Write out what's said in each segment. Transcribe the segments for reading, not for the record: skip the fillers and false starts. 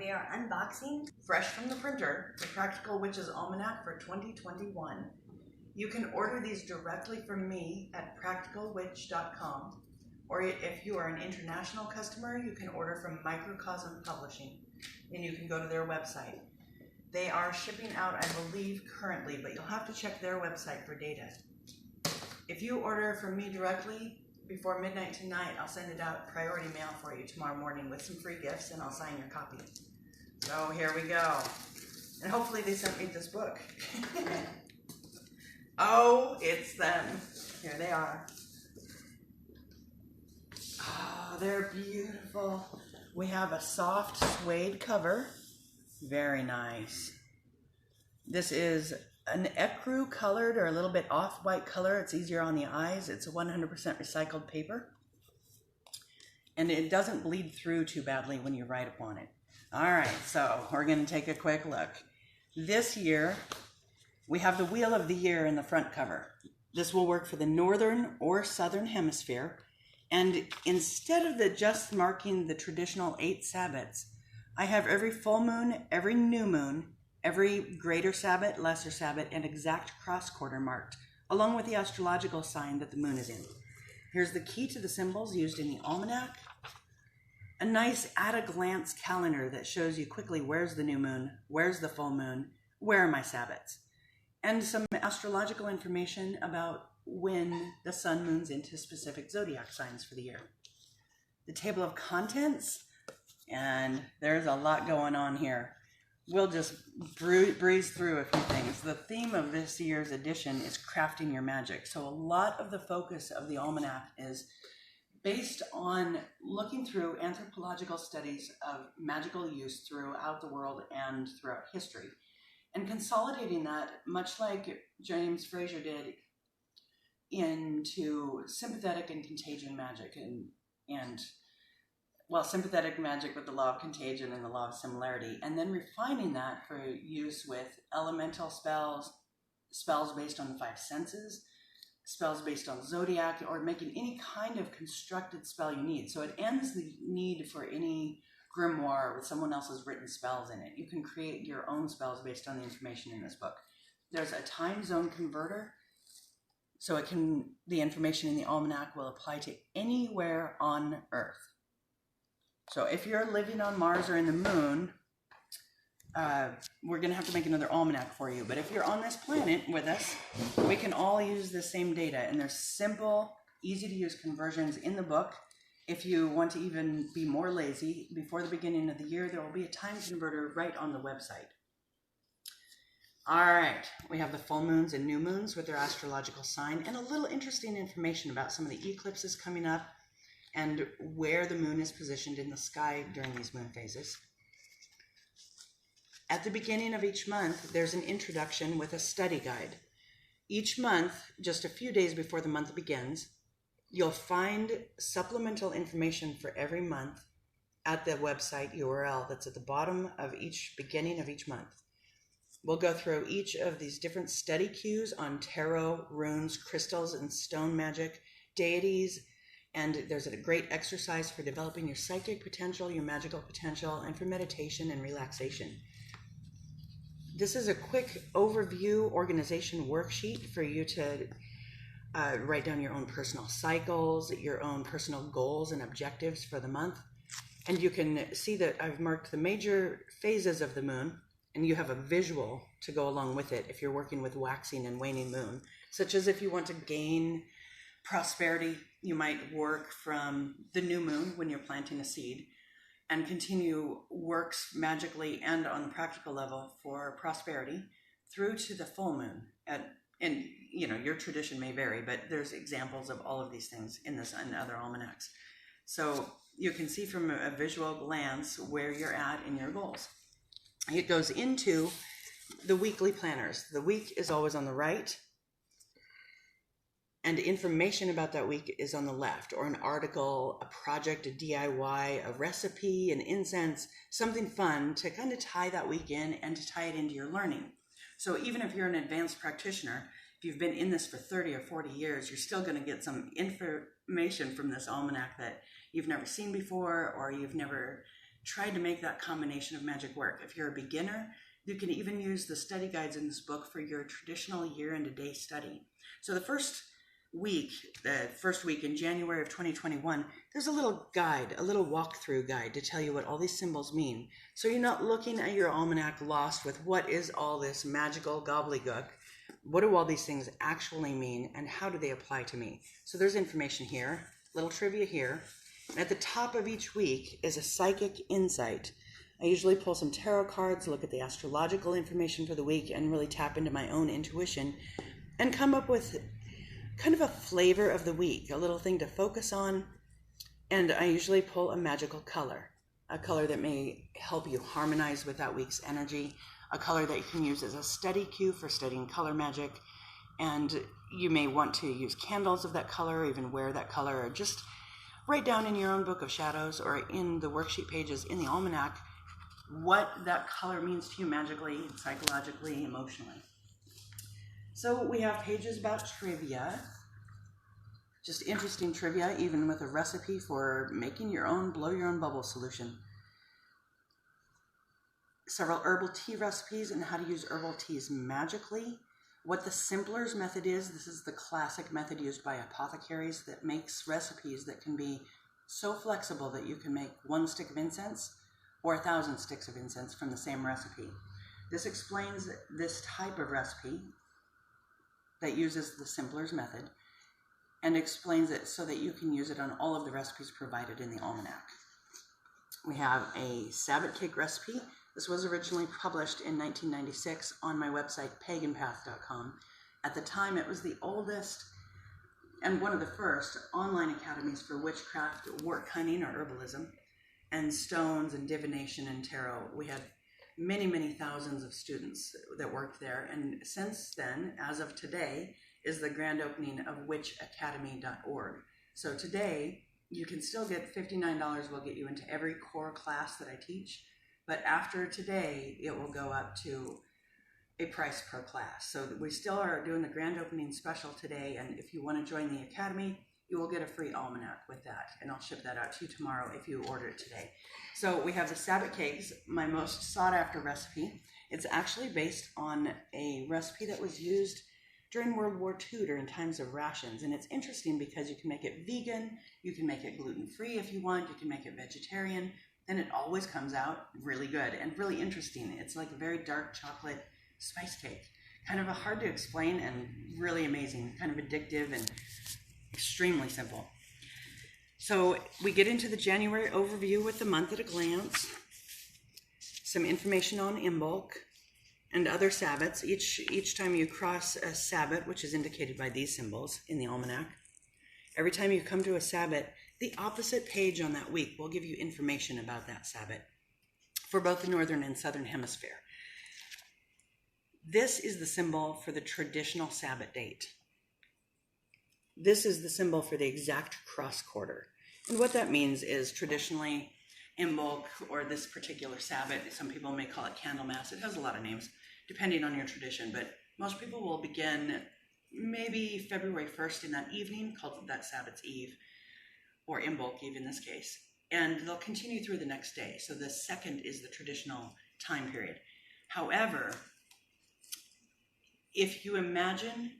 we are unboxing, fresh from the printer, the Practical Witch's Almanac for 2021. You can order these directly from me at PracticalWitch.com, or if you are an international customer, you can order from Microcosm Publishing, and you can go to their website. They are shipping out, I believe, currently, but you'll have to check their website for data. If you order from me directly before midnight tonight, I'll send it out priority mail for you tomorrow morning with some free gifts, and I'll sign your copy. So here we go. And hopefully they sent me this book. Oh, it's them. Here they are. Oh, they're beautiful. We have a soft suede cover. Very nice. This is an ecru colored or a little bit off-white color. It's easier on the eyes. It's 100% recycled paper. And it doesn't bleed through too badly when you write upon it. All right, so we're going to take a quick look. This year, we have the Wheel of the Year in the front cover. This will work for the northern or southern hemisphere. And instead of just marking the traditional 8 Sabbats, I have every full moon, every new moon, every greater Sabbat, lesser Sabbat, and exact cross quarter marked, along with the astrological sign that the moon is in. Here's the key to the symbols used in the almanac. A nice at-a-glance calendar that shows you quickly where's the new moon, where's the full moon, where are my Sabbats, and some astrological information about when the sun moons into specific zodiac signs for the year. The table of contents, and there's a lot going on here. We'll just breeze through a few things. The theme of this year's edition is crafting your magic. So a lot of the focus of the almanac is based on looking through anthropological studies of magical use throughout the world and throughout history, and consolidating that, much like James Fraser did, into sympathetic and contagion magic, and sympathetic magic with the law of contagion and the law of similarity, and then refining that for use with elemental spells, spells based on the 5 senses, spells based on Zodiac, or making any kind of constructed spell you need. So it ends the need for any grimoire with someone else's written spells in it. You can create your own spells based on the information in this book. There's a time zone converter, so the information in the almanac will apply to anywhere on Earth. So if you're living on Mars or in the moon, we're going to have to make another almanac for you. But if you're on this planet with us, we can all use the same data. And there's simple, easy-to-use conversions in the book. If you want to even be more lazy, before the beginning of the year, there will be a time converter right on the website. All right, we have the full moons and new moons with their astrological sign, and a little interesting information about some of the eclipses coming up and where the moon is positioned in the sky during these moon phases. At the beginning of each month, there's an introduction with a study guide. Each month, just a few days before the month begins, you'll find supplemental information for every month at the website URL that's at the bottom of beginning of each month. We'll go through each of these different study cues on tarot, runes, crystals, and stone magic, deities, and there's a great exercise for developing your psychic potential, your magical potential, and for meditation and relaxation. This is a quick overview organization worksheet for you to write down your own personal cycles, your own personal goals and objectives for the month. And you can see that I've marked the major phases of the moon, and you have a visual to go along with it if you're working with waxing and waning moon, such as if you want to gain prosperity, you might work from the new moon when you're planting a seed and continue works magically and on the practical level for prosperity through to the full moon. And your tradition may vary, but there's examples of all of these things in this and other almanacs. So you can see from a visual glance where you're at in your goals. It goes into the weekly planners. The week is always on the right, and information about that week is on the left, or an article, a project, a DIY, a recipe, an incense, something fun to kind of tie that week in and to tie it into your learning. So even if you're an advanced practitioner, if you've been in this for 30 or 40 years, you're still going to get some information from this almanac that you've never seen before, or you've never tried to make that combination of magic work. If you're a beginner, you can even use the study guides in this book for your traditional year and a day study. So the first week in January of 2021, there's a little guide, a little walkthrough guide to tell you what all these symbols mean. So you're not looking at your almanac lost with what is all this magical gobbledygook. What do all these things actually mean, and how do they apply to me? So there's information here, little trivia here. And at the top of each week is a psychic insight. I usually pull some tarot cards, look at the astrological information for the week, and really tap into my own intuition and come up with kind of a flavor of the week, a little thing to focus on. And I usually pull a magical color, a color that may help you harmonize with that week's energy, a color that you can use as a study cue for studying color magic. And you may want to use candles of that color, or even wear that color, or just write down in your own book of shadows or in the worksheet pages in the almanac what that color means to you magically, psychologically, emotionally. So we have pages about trivia, just interesting trivia, even with a recipe for making your own blow your own bubble solution. Several herbal tea recipes and how to use herbal teas magically. What the Simpler's method is, this is the classic method used by apothecaries that makes recipes that can be so flexible that you can make 1 stick of incense or 1,000 sticks of incense from the same recipe. This explains this type of recipe that uses the Simpler's method and explains it so that you can use it on all of the recipes provided in the almanac. We have a Sabbat cake recipe. This was originally published in 1996 on my website, paganpath.com. At the time, it was the oldest and one of the first online academies for witchcraft, wort cunning or herbalism, and stones and divination and tarot. We had many, many thousands of students that worked there. And since then, as of today, is the grand opening of witchacademy.org. So today, you can still get $59 will get you into every core class that I teach. But after today, it will go up to a price per class. So we still are doing the grand opening special today. And if you want to join the academy, you will get a free almanac with that. And I'll ship that out to you tomorrow if you order it today. So we have the Sabbat Cakes, my most sought after recipe. It's actually based on a recipe that was used during World War II during times of rations. And it's interesting because you can make it vegan, you can make it gluten-free if you want, you can make it vegetarian, and it always comes out really good and really interesting. It's like a very dark chocolate spice cake. Kind of hard to explain and really amazing, kind of addictive and extremely simple. So we get into the January overview with the month at a glance, some information on Imbolc and other Sabbats. Each time you cross a Sabbat, which is indicated by these symbols in the almanac, every time you come to a Sabbat, the opposite page on that week will give you information about that Sabbat for both the northern and southern hemisphere. This is the symbol for the traditional Sabbat date. This is the symbol for the exact cross quarter. And what that means is traditionally Imbolc, or this particular Sabbat, some people may call it Candlemas. It has a lot of names depending on your tradition, but most people will begin maybe February 1st in that evening, called that Sabbath's Eve, or Imbolc Eve in this case, and they'll continue through the next day. So the second is the traditional time period. However, if you imagine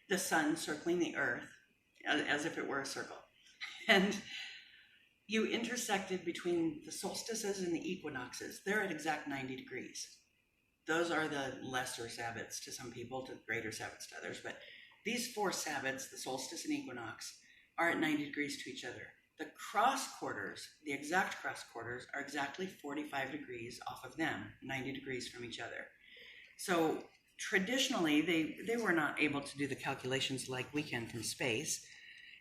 the sun circling the earth as if it were a circle, and you intersected between the solstices and the equinoxes, they're at exact 90 degrees. Those are the lesser Sabbats to some people, to greater Sabbats to others, but these 4 Sabbats, the solstice and equinox, are at 90 degrees to each other. The cross quarters, the exact cross quarters, are exactly 45 degrees off of them, 90 degrees from each other. So traditionally, they were not able to do the calculations like we can from space.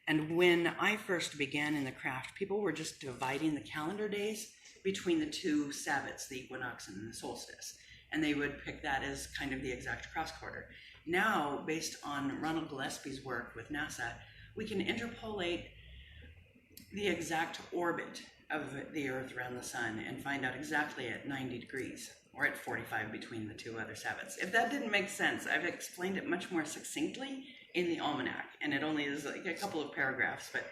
And when I first began in the craft, people were just dividing the calendar days between the 2 Sabbats, the equinox and the solstice. And they would pick that as kind of the exact cross quarter. Now, based on Ronald Gillespie's work with NASA, we can interpolate the exact orbit of the Earth around the sun and find out exactly at 90 degrees, or at 45 between the 2 other Sabbats. If that didn't make sense, I've explained it much more succinctly in the almanac, and it only is like a couple of paragraphs, but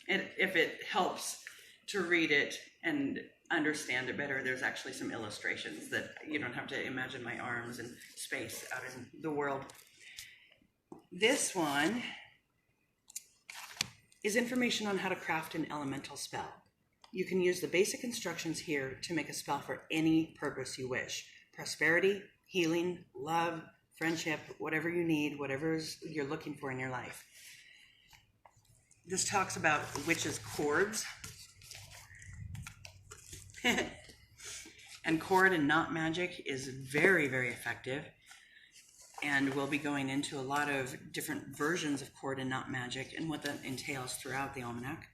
if it helps to read it and understand it better, there's actually some illustrations that you don't have to imagine my arms and space out in the world. This one is information on how to craft an elemental spell. You can use the basic instructions here to make a spell for any purpose you wish. Prosperity, healing, love, friendship, whatever you need, whatever you're looking for in your life. This talks about witches' cords. And cord and knot magic is very, very effective. And we'll be going into a lot of different versions of cord and knot magic and what that entails throughout the Almanac.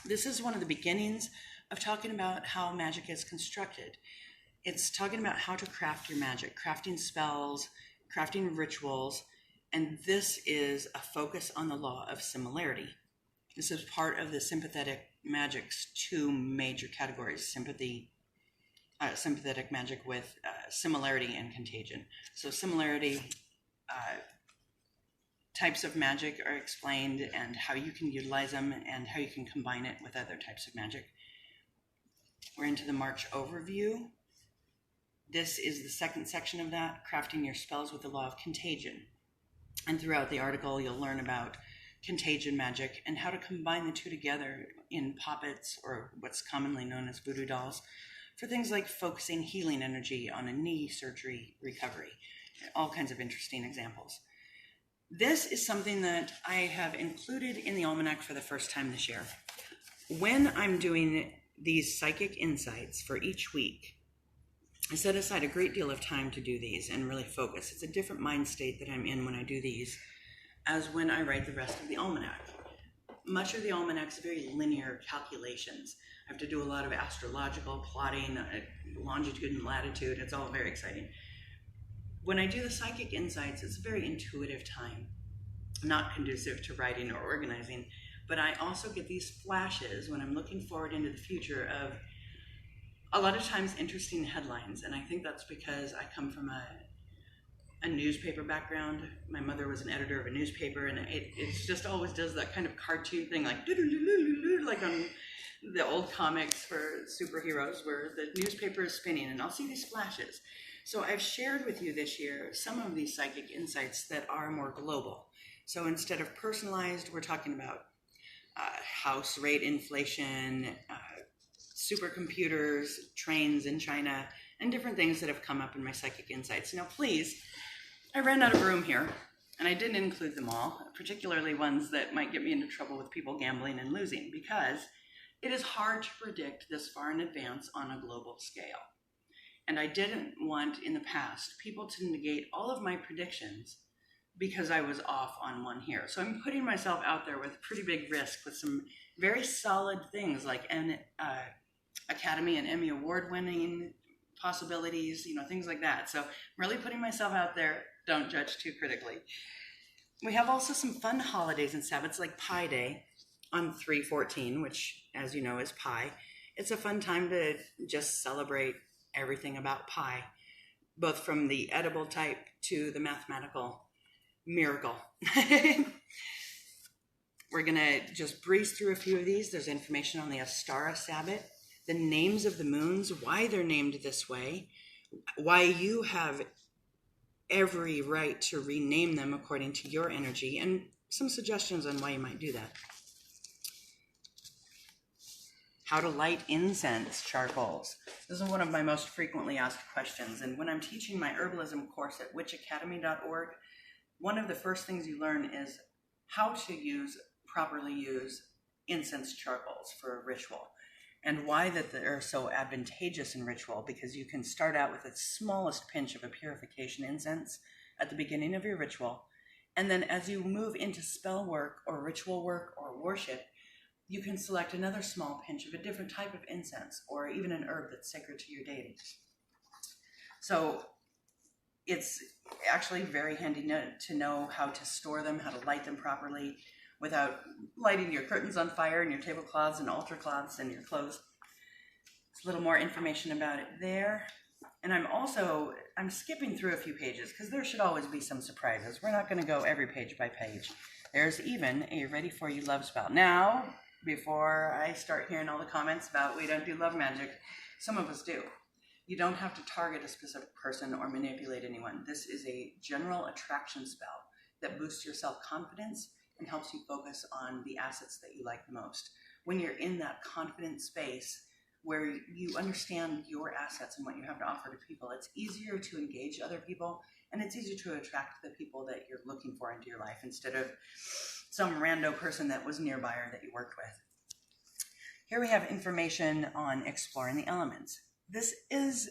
This is one of the beginnings of talking about how magic is constructed. It's talking about how to craft your magic, crafting spells, crafting rituals, and this is a focus on the law of similarity. This is part of the sympathetic magic's two major categories, sympathetic magic with similarity and contagion. So similarity, types of magic are explained and how you can utilize them and how you can combine it with other types of magic. We're into the March overview. This is the second section of that, crafting your spells with the law of contagion. And throughout the article, you'll learn about contagion magic and how to combine the two together in poppets, or what's commonly known as voodoo dolls, for things like focusing healing energy on a knee surgery recovery. All kinds of interesting examples. This is something that I have included in the Almanac for the first time this year. When I'm doing these psychic insights for each week, I set aside a great deal of time to do these and really focus. It's a different mind state that I'm in when I do these as when I write the rest of the Almanac. Much of the Almanac's very linear calculations. I have to do a lot of astrological plotting, longitude and latitude. It's all very exciting. When I do the psychic insights, it's a very intuitive time, not conducive to writing or organizing, but I also get these flashes when I'm looking forward into the future of a lot of times interesting headlines. And I think that's because I come from a newspaper background. My mother was an editor of a newspaper, and it just always does that kind of cartoon thing, like on the old comics for superheroes where the newspaper is spinning, and I'll see these flashes. So I've shared with you this year some of these psychic insights that are more global. So instead of personalized, we're talking about house rate inflation, supercomputers, trains in China, and different things that have come up in my psychic insights. Now, please, I ran out of room here, and I didn't include them all, particularly ones that might get me into trouble with people gambling and losing, because it is hard to predict this far in advance on a global scale. And I didn't want, in the past, people to negate all of my predictions because I was off on one here. So I'm putting myself out there with pretty big risk with some very solid things like an Academy and Emmy Award winning possibilities, things like that. So I'm really putting myself out there. Don't judge too critically. We have also some fun holidays and Sabbats like Pi Day on 3/14, which, as you know, is Pi. It's a fun time to just celebrate everything about Pi, both from the edible type to the mathematical miracle. We're going to just breeze through a few of these. There's information on the Astara Sabbat, the names of the moons, why they're named this way, why you have every right to rename them according to your energy, and some suggestions on why you might do that. How to light incense charcoals. This is one of my most frequently asked questions, and when I'm teaching my herbalism course at witchacademy.org, one of the first things you learn is how to properly use incense charcoals for a ritual, and why that they're so advantageous in ritual, because you can start out with the smallest pinch of a purification incense at the beginning of your ritual, and then as you move into spell work or ritual work or worship, you can select another small pinch of a different type of incense or even an herb that's sacred to your deity. So it's actually very handy to know how to store them, how to light them properly without lighting your curtains on fire and your tablecloths and altar cloths and your clothes. It's a little more information about it there. And I'm skipping through a few pages because there should always be some surprises. We're not going to go every page by page. There's even a ready for you love spell. Now, before I start hearing all the comments about we don't do love magic. Some of us do. You don't have to target a specific person or manipulate anyone. This is a general attraction spell that boosts your self-confidence and helps you focus on the assets that you like the most. When you're in that confident space where you understand your assets and what you have to offer to people, it's easier to engage other people, and it's easier to attract the people that you're looking for into your life instead of some rando person that was nearby or that you worked with. Here we have information on exploring the elements. This is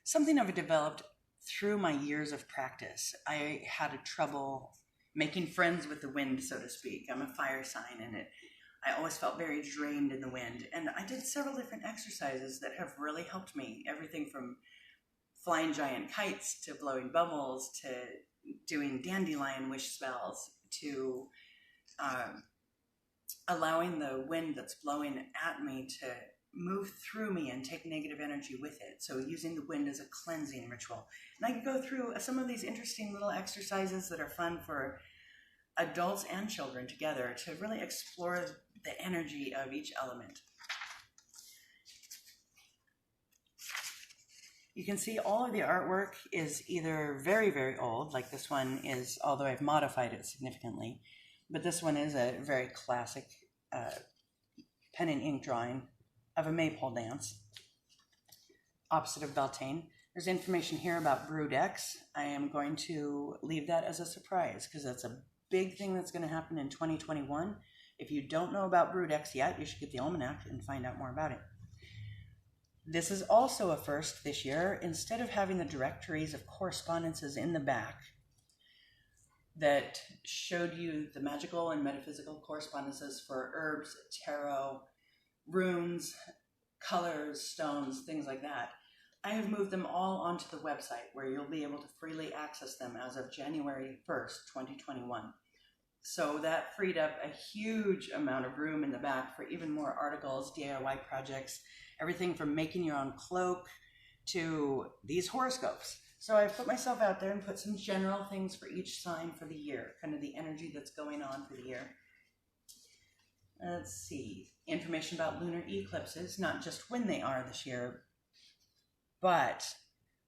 something I've developed through my years of practice. I had trouble making friends with the wind, so to speak. I'm a fire sign, and I always felt very drained in the wind. And I did several different exercises that have really helped me. Everything from flying giant kites to blowing bubbles to doing dandelion wish spells to allowing the wind that's blowing at me to move through me and take negative energy with it. So using the wind as a cleansing ritual. And I could go through some of these interesting little exercises that are fun for adults and children together to really explore the energy of each element. You can see all of the artwork is either very, very old, like this one is, although I've modified it significantly, but this one is a very classic pen and ink drawing of a maypole dance, opposite of Beltane. There's information here about Brood X. I am going to leave that as a surprise because that's a big thing that's going to happen in 2021. If you don't know about Brood X yet, you should get the Almanac and find out more about it. This is also a first this year. Instead of having the directories of correspondences in the back that showed you the magical and metaphysical correspondences for herbs, tarot, runes, colors, stones, things like that, I have moved them all onto the website where you'll be able to freely access them as of January 1st, 2021. So that freed up a huge amount of room in the back for even more articles, DIY projects, everything from making your own cloak to these horoscopes. So I've put myself out there and put some general things for each sign for the year, kind of the energy that's going on for the year. Let's see, information about lunar eclipses, not just when they are this year, but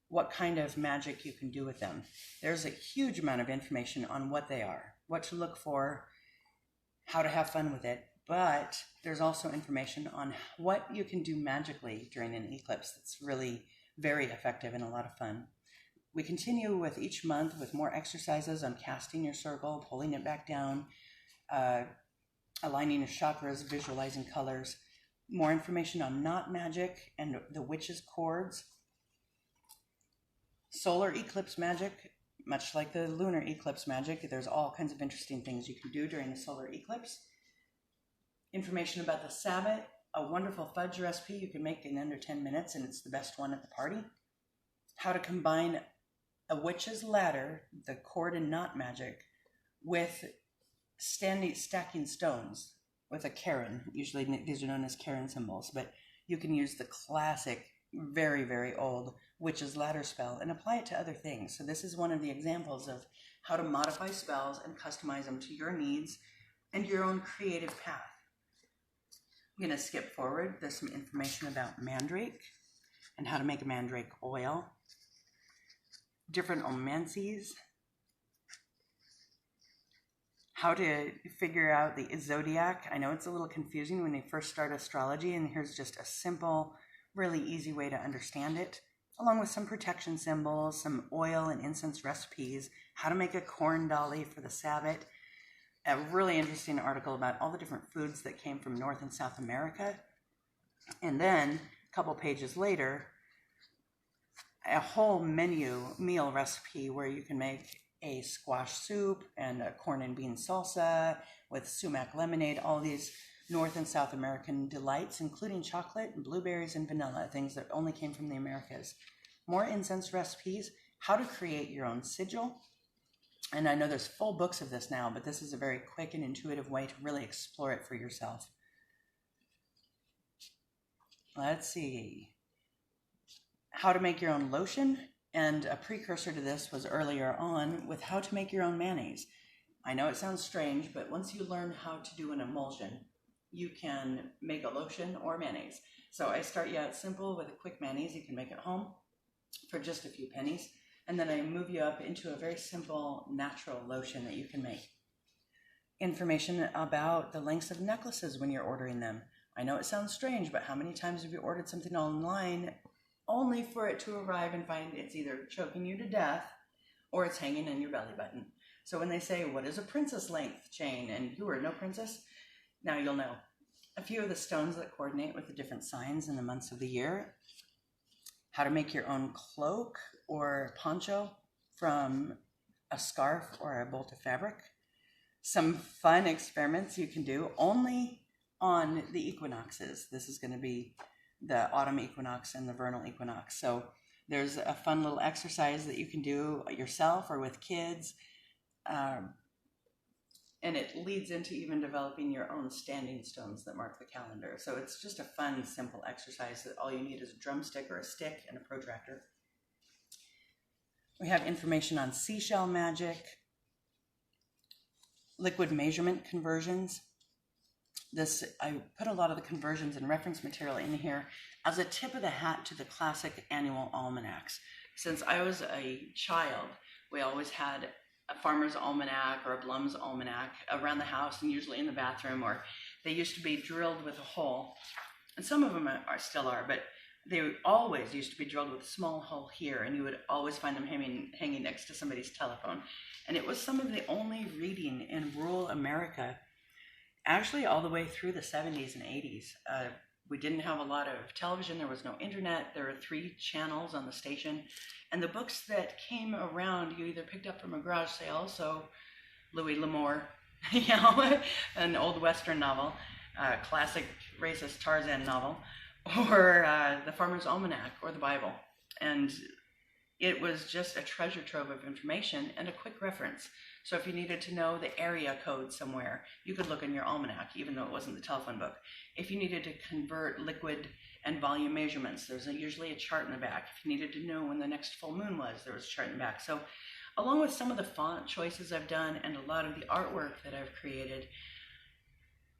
what kind of magic you can do with them. There's a huge amount of information on what they are, what to look for, how to have fun with it, but there's also information on what you can do magically during an eclipse that's really very effective and a lot of fun. We continue with each month with more exercises on casting your circle, pulling it back down, aligning your chakras, visualizing colors, more information on knot magic and the witch's cords, solar eclipse magic, much like the lunar eclipse magic. There's all kinds of interesting things you can do during the solar eclipse. Information about the Sabbath, a wonderful fudge recipe you can make in under 10 minutes, and it's the best one at the party. How to combine a witch's ladder, the cord and knot magic, with stacking stones with a cairn. Usually these are known as cairn symbols, but you can use the classic, very, very old witch's ladder spell and apply it to other things. So this is one of the examples of how to modify spells and customize them to your needs and your own creative path. I'm going to skip forward. There's some information about mandrake and how to make a mandrake oil, different omancies, how to figure out the Zodiac. I know it's a little confusing when you first start astrology, and here's just a simple, really easy way to understand it, along with some protection symbols, some oil and incense recipes, how to make a corn dolly for the Sabbath, a really interesting article about all the different foods that came from North and South America, and then a couple pages later, a whole meal recipe where you can make a squash soup and a corn and bean salsa with sumac lemonade, all these North and South American delights, including chocolate and blueberries and vanilla, things that only came from the Americas. More incense recipes, how to create your own sigil. And I know there's full books of this now, but this is a very quick and intuitive way to really explore it for yourself. Let's see. How to make your own lotion. And a precursor to this was earlier on with how to make your own mayonnaise. I know it sounds strange, but once you learn how to do an emulsion, you can make a lotion or mayonnaise. So I start you out simple with a quick mayonnaise you can make at home for just a few pennies. And then I move you up into a very simple natural lotion that you can make. Information about the lengths of necklaces when you're ordering them. I know it sounds strange, but how many times have you ordered something online only for it to arrive and find it's either choking you to death or it's hanging in your belly button? So when they say, what is a princess length chain? And you are no princess, now you'll know. A few of the stones that coordinate with the different signs and the months of the year. How to make your own cloak or poncho from a scarf or a bolt of fabric. Some fun experiments you can do only on the equinoxes. This is going to be the autumn equinox and the vernal equinox. So there's a fun little exercise that you can do yourself or with kids. And it leads into even developing your own standing stones that mark the calendar. So it's just a fun, simple exercise that all you need is a drumstick or a stick and a protractor. We have information on seashell magic, liquid measurement conversions. I put a lot of the conversions and reference material in here as a tip of the hat to the classic annual almanacs. Since I was a child, we always had a farmer's almanac or a Blum's almanac around the house and usually in the bathroom, or they used to be drilled with a hole. And some of them still are, but they always used to be drilled with a small hole here, and you would always find them hanging next to somebody's telephone. And it was some of the only reading in rural America, actually all the way through the 70s and 80s. We didn't have a lot of television. There was no internet. There were 3 channels on the station. And the books that came around, you either picked up from a garage sale, so Louis L'Amour, an old Western novel, classic racist Tarzan novel, or the Farmer's Almanac, or the Bible. And it was just a treasure trove of information and a quick reference. So if you needed to know the area code somewhere, you could look in your almanac, even though it wasn't the telephone book. If you needed to convert liquid and volume measurements, there's usually a chart in the back. If you needed to know when the next full moon was, there was a chart in the back. So along with some of the font choices I've done and a lot of the artwork that I've created,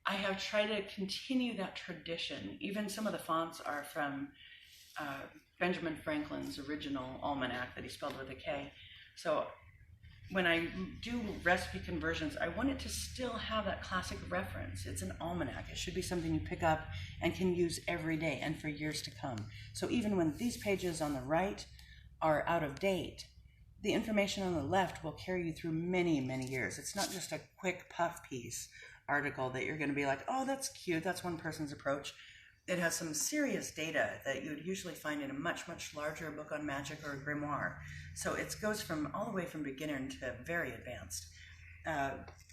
I have tried to continue that tradition. Even some of the fonts are from Benjamin Franklin's original almanac that he spelled with a K. So when I do recipe conversions, I want it to still have that classic reference. It's an almanac. It should be something you pick up and can use every day and for years to come. So even when these pages on the right are out of date, the information on the left will carry you through many, many years. It's not just a quick puff piece article that you're going to be like, oh, that's cute. That's one person's approach. It has some serious data that you would usually find in a much, much larger book on magic or a grimoire. So it goes from all the way from beginner to very advanced.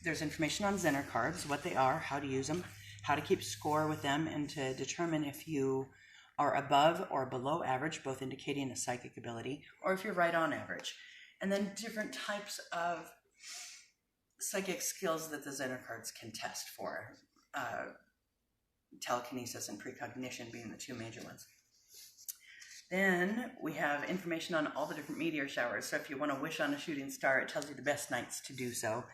There's information on Zener cards, what they are, how to use them, how to keep score with them, and to determine if you are above or below average, both indicating a psychic ability, or if you're right on average. And then different types of psychic skills that the Zener cards can test for. Telekinesis and precognition being the 2 major ones. Then we have information on all the different meteor showers. So if you want to wish on a shooting star, it tells you the best nights to do so.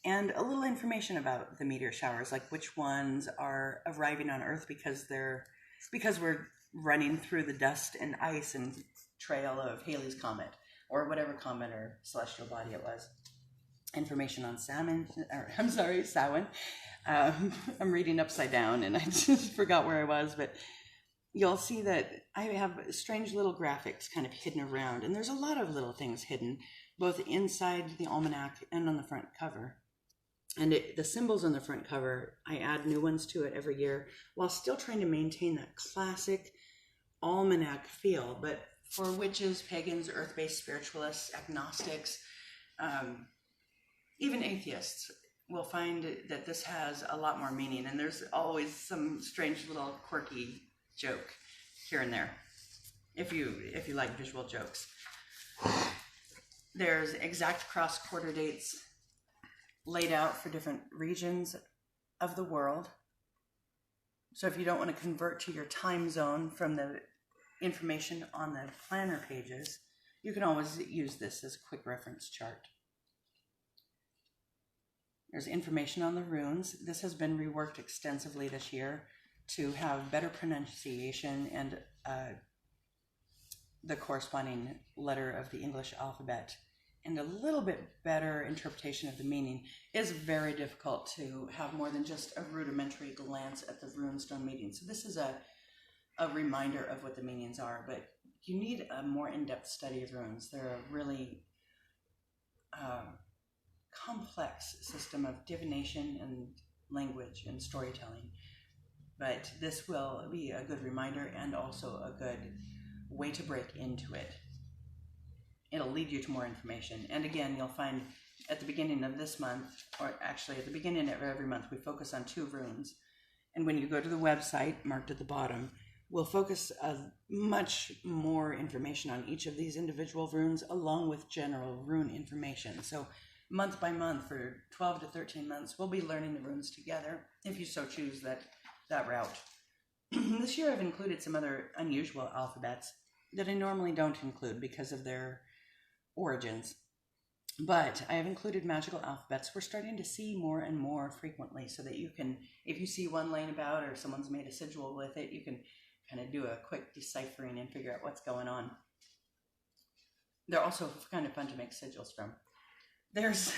And a little information about the meteor showers, like which ones are arriving on Earth because we're running through the dust and ice and trail of Halley's Comet, or whatever comet or celestial body it was. Information on Samhain. I'm reading upside down and I just forgot where I was, but you'll see that I have strange little graphics kind of hidden around, and there's a lot of little things hidden, both inside the almanac and on the front cover. And the symbols on the front cover, I add new ones to it every year, while still trying to maintain that classic almanac feel, but for witches, pagans, earth-based spiritualists, agnostics, even atheists will find that this has a lot more meaning, and there's always some strange little quirky joke here and there, if you like visual jokes. There's exact cross-quarter dates laid out for different regions of the world. So if you don't want to convert to your time zone from the information on the planner pages, you can always use this as a quick reference chart. There's information on the runes. This has been reworked extensively this year to have better pronunciation and the corresponding letter of the English alphabet and a little bit better interpretation of the meaning. Is very difficult to have more than just a rudimentary glance at the runestone meaning. So this is a reminder of what the meanings are, but you need a more in-depth study of runes. They're a really complex system of divination and language and storytelling. But this will be a good reminder and also a good way to break into it. It'll lead you to more information. And again, you'll find at the beginning of this month, or actually at the beginning of every month, we focus on 2 runes. And when you go to the website, marked at the bottom, we'll focus much more information on each of these individual runes along with general rune information. So month by month for 12 to 13 months, we'll be learning the runes together if you so choose that route. This year I've included some other unusual alphabets that I normally don't include because of their origins. But I have included magical alphabets we're starting to see more and more frequently, so that you can, if you see one laying about or someone's made a sigil with it, you can kind of do a quick deciphering and figure out what's going on. They're also kind of fun to make sigils from. There's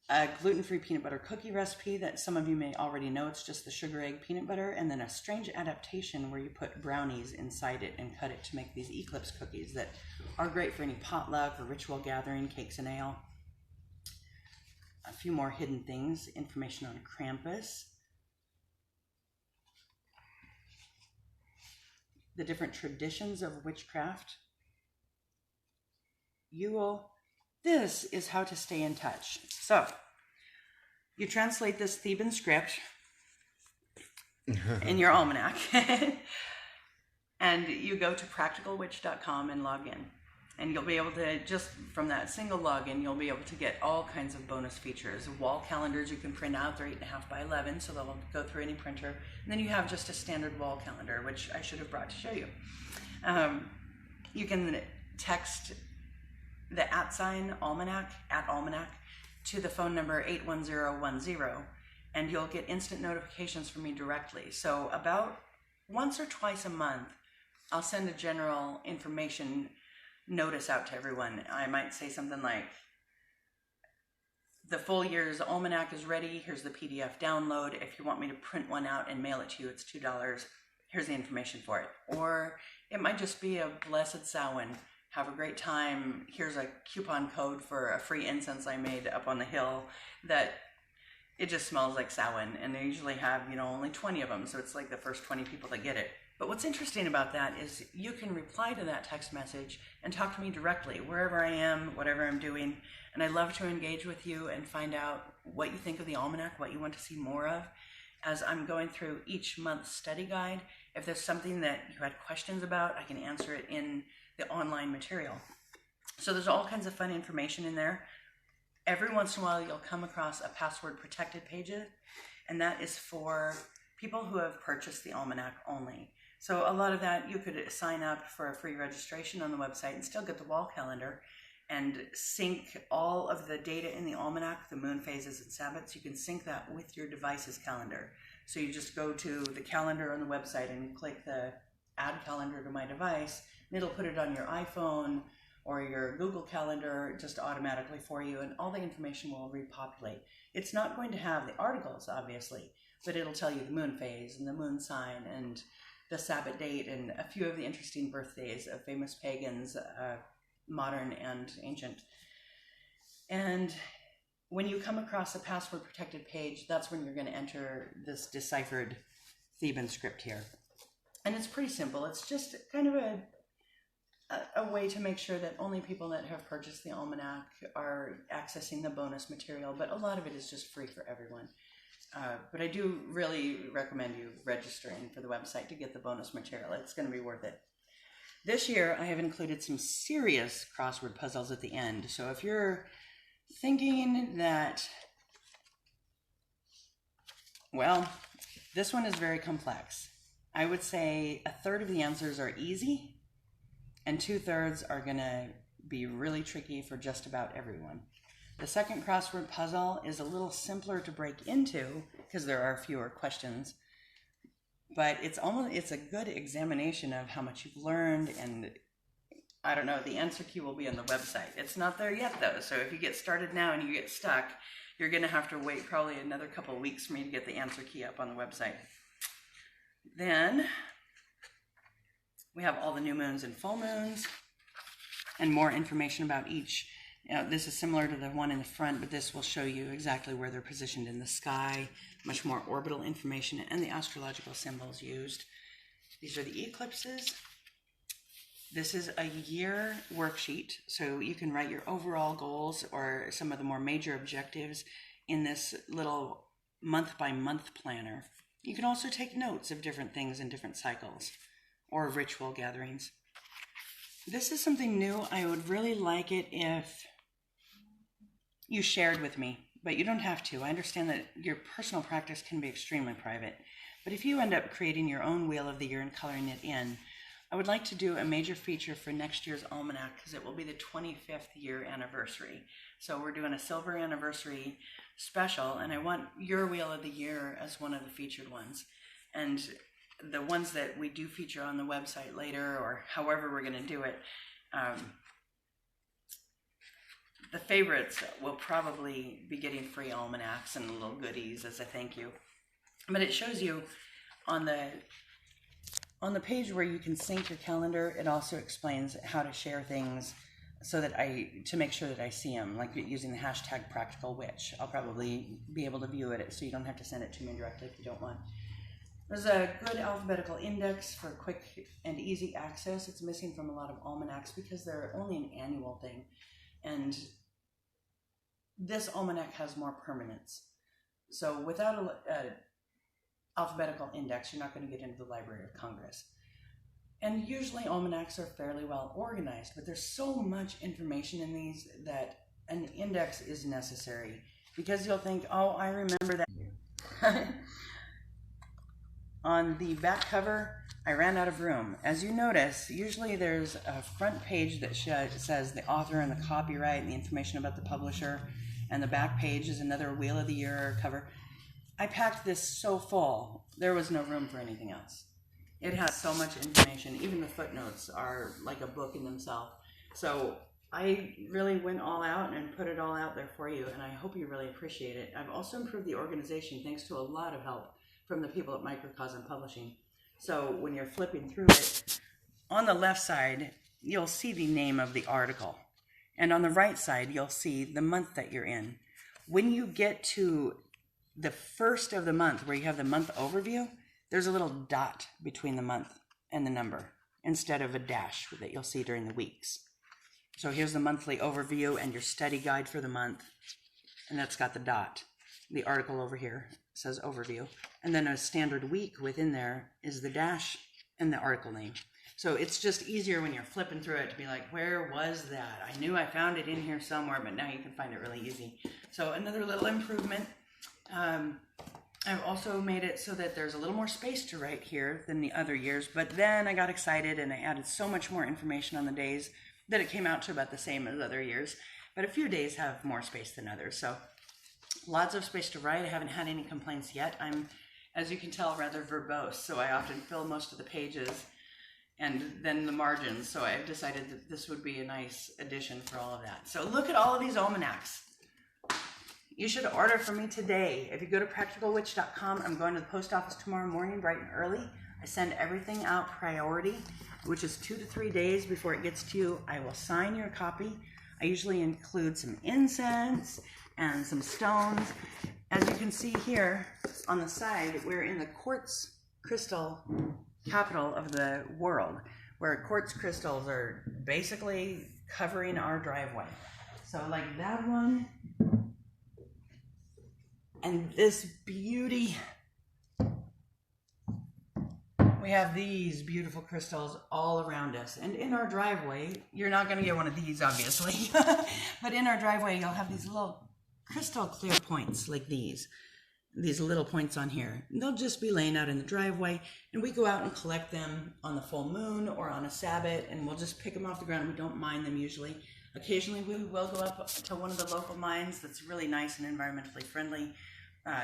a gluten-free peanut butter cookie recipe that some of you may already know. It's just the sugar egg peanut butter, and then a strange adaptation where you put brownies inside it and cut it to make these Eclipse cookies that are great for any potluck or ritual gathering, cakes and ale. A few more hidden things, information on Krampus, the different traditions of witchcraft. This is how to stay in touch. So, you translate this Theban script in your almanac, and you go to PracticalWitch.com and log in. And you'll be able to, just from that single login, you'll be able to get all kinds of bonus features. Wall calendars you can print out, they're 8.5 by 11, so they'll go through any printer. And then you have just a standard wall calendar, which I should have brought to show you. You can text the @ Almanac, @Almanac, to the phone number 81010, and you'll get instant notifications from me directly. So about once or twice a month, I'll send a general information notice out to everyone. I might say something like, the full year's almanac is ready, here's the PDF download. If you want me to print one out and mail it to you, it's $2. Here's the information for it. Or it might just be a blessed Samhain. Have a great time. Here's a coupon code for a free incense I made up on the hill that it just smells like Samhain. And they usually have, only 20 of them. So it's like the first 20 people that get it. But what's interesting about that is you can reply to that text message and talk to me directly, wherever I am, whatever I'm doing. And I love to engage with you and find out what you think of the almanac, what you want to see more of. As I'm going through each month's study guide, if there's something that you had questions about, I can answer it in the online material. So there's all kinds of fun information in there. Every once in a while you'll come across a password protected page, and that is for people who have purchased the almanac only. So a lot of that, you could sign up for a free registration on the website and still get the wall calendar and sync all of the data in the almanac, the moon phases and Sabbats. You can sync that with your device's calendar. So you just go to the calendar on the website and click the add calendar to my device, and it'll put it on your iPhone or your Google Calendar just automatically for you, and all the information will repopulate. It's not going to have the articles, obviously, but it'll tell you the moon phase and the moon sign and the Sabbat date and a few of the interesting birthdays of famous pagans, modern and ancient. And when you come across a password protected page, that's when you're going to enter this deciphered Theban script here. And it's pretty simple. It's just kind of a way to make sure that only people that have purchased the almanac are accessing the bonus material, but a lot of it is just free for everyone. But I do really recommend you registering for the website to get the bonus material. It's going to be worth it. This year, I have included some serious crossword puzzles at the end. So if you're thinking that, well, this one is very complex. I would say 1/3 of the answers are easy, and 2/3 are going to be really tricky for just about everyone. The second crossword puzzle is a little simpler to break into because there are fewer questions, but it's a good examination of how much you've learned. And I don't know, the answer key will be on the website. It's not there yet though, so if you get started now and you get stuck, you're going to have to wait probably another couple of weeks for me to get the answer key up on the website. Then we have all the new moons and full moons and more information about each. This is similar to the one in the front, but this will show you exactly where they're positioned in the sky, much more orbital information, and the astrological symbols used. These are the eclipses. This is a year worksheet, so you can write your overall goals or some of the more major objectives in this little month-by-month planner. You can also take notes of different things in different cycles or ritual gatherings. This is something new. I would really like it if you shared with me, but you don't have to. I understand that your personal practice can be extremely private, but if you end up creating your own wheel of the year and coloring it in, I would like to do a major feature for next year's Almanac because it will be the 25th year anniversary. So we're doing a silver anniversary special, and I want your wheel of the year as one of the featured ones. And the ones that we do feature on the website later, or however we're going to do it, the favorites will probably be getting free almanacs and little goodies as a thank you. But it shows you on the page where you can sync your calendar, it also explains how to share things so that to make sure that I see them, like using the hashtag PracticalWitch. I'll probably be able to view it so you don't have to send it to me directly if you don't want. There's a good alphabetical index for quick and easy access. It's missing from a lot of almanacs because they're only an annual thing. And this almanac has more permanence. So without an alphabetical index, you're not going to get into the Library of Congress. And usually almanacs are fairly well organized, but there's so much information in these that an index is necessary because you'll think, oh, I remember that. On the back cover, I ran out of room. As you notice, usually there's a front page that says the author and the copyright and the information about the publisher, and the back page is another Wheel of the Year cover. I packed this so full, there was no room for anything else. It has so much information. Even the footnotes are like a book in themselves. So I really went all out and put it all out there for you, and I hope you really appreciate it. I've also improved the organization thanks to a lot of help from the people at Microcosm Publishing. So when you're flipping through it, on the left side, you'll see the name of the article. And on the right side, you'll see the month that you're in. When you get to the first of the month, where you have the month overview, there's a little dot between the month and the number, instead of a dash that you'll see during the weeks. So here's the monthly overview and your study guide for the month, and that's got the dot. The article over here says overview, and then a standard week within there is the dash and the article name. So it's just easier when you're flipping through it to be like, where was that? I knew I found it in here somewhere, but now you can find it really easy. So another little improvement. I've also made it so that there's a little more space to write here than the other years, but then I got excited and I added so much more information on the days that it came out to about the same as other years, but a few days have more space than others. So lots of space to write. I haven't had any complaints yet. I'm, as you can tell, rather verbose, so I often fill most of the pages and then the margins. So I've decided that this would be a nice addition for all of that. So look at all of these almanacs. You should order from me today. If you go to PracticalWitch.com, I'm going to the post office tomorrow morning, bright and early. I send everything out priority, which is 2 to 3 days before it gets to you. I will sign your copy. I usually include some incense and some stones. As you can see here on the side, we're in the quartz crystal capital of the world, where quartz crystals are basically covering our driveway. So like that one, and this beauty. We have these beautiful crystals all around us. And in our driveway, you're not going to get one of these, obviously, but in our driveway, you'll have these little crystal clear points like these. these little points on here. And they'll just be laying out in the driveway, and we go out and collect them on the full moon or on a Sabbath, and we'll just pick them off the ground. We don't mine them usually. Occasionally we will go up to one of the local mines that's really nice and environmentally friendly.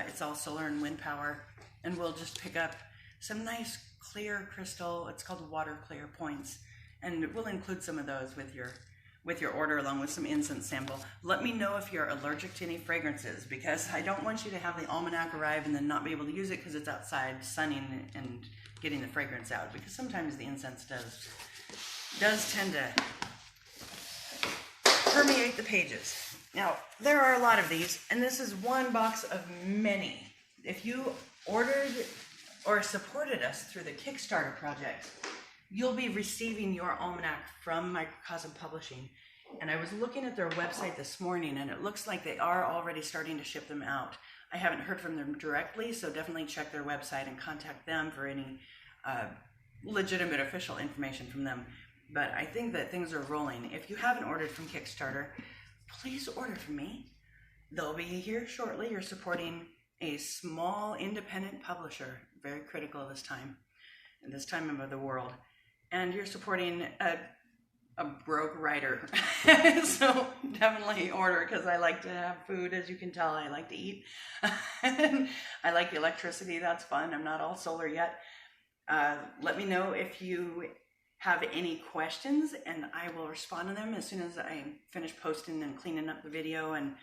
It's all solar and wind power, and we'll just pick up some nice clear crystal, it's called water clear points, and we'll include some of those with your order along with some incense sample. Let me know if you're allergic to any fragrances, because I don't want you to have the Almanac arrive and then not be able to use it because it's outside sunning and getting the fragrance out, because sometimes the incense does tend to permeate the pages. Now, there are a lot of these, and this is one box of many. If you ordered or supported us through the Kickstarter project, you'll be receiving your almanac from Microcosm Publishing. And I was looking at their website this morning, and it looks like they are already starting to ship them out. I haven't heard from them directly, so definitely check their website and contact them for any legitimate official information from them. But I think that things are rolling. If you haven't ordered from Kickstarter, please order from me. They'll be here shortly. You're supporting a small independent publisher, very critical this time, in this time of the world. And you're supporting a broke writer. So definitely order, because I like to have food, as you can tell. I like to eat. I like electricity, that's fun. I'm not all solar yet. Let me know if you have any questions, and I will respond to them as soon as I finish posting and cleaning up the video and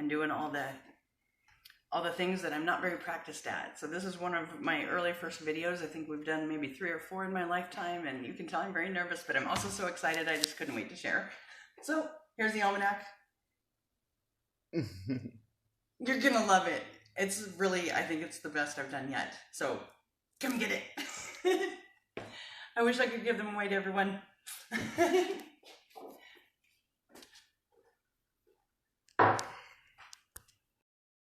doing all the things that I'm not very practiced at. So this is one of my early first videos. I think we've done maybe 3 or 4 in my lifetime, and you can tell I'm very nervous, but I'm also so excited I just couldn't wait to share. So here's the almanac. You're gonna love it. It's really, I think it's the best I've done yet. So come get it. I wish I could give them away to everyone.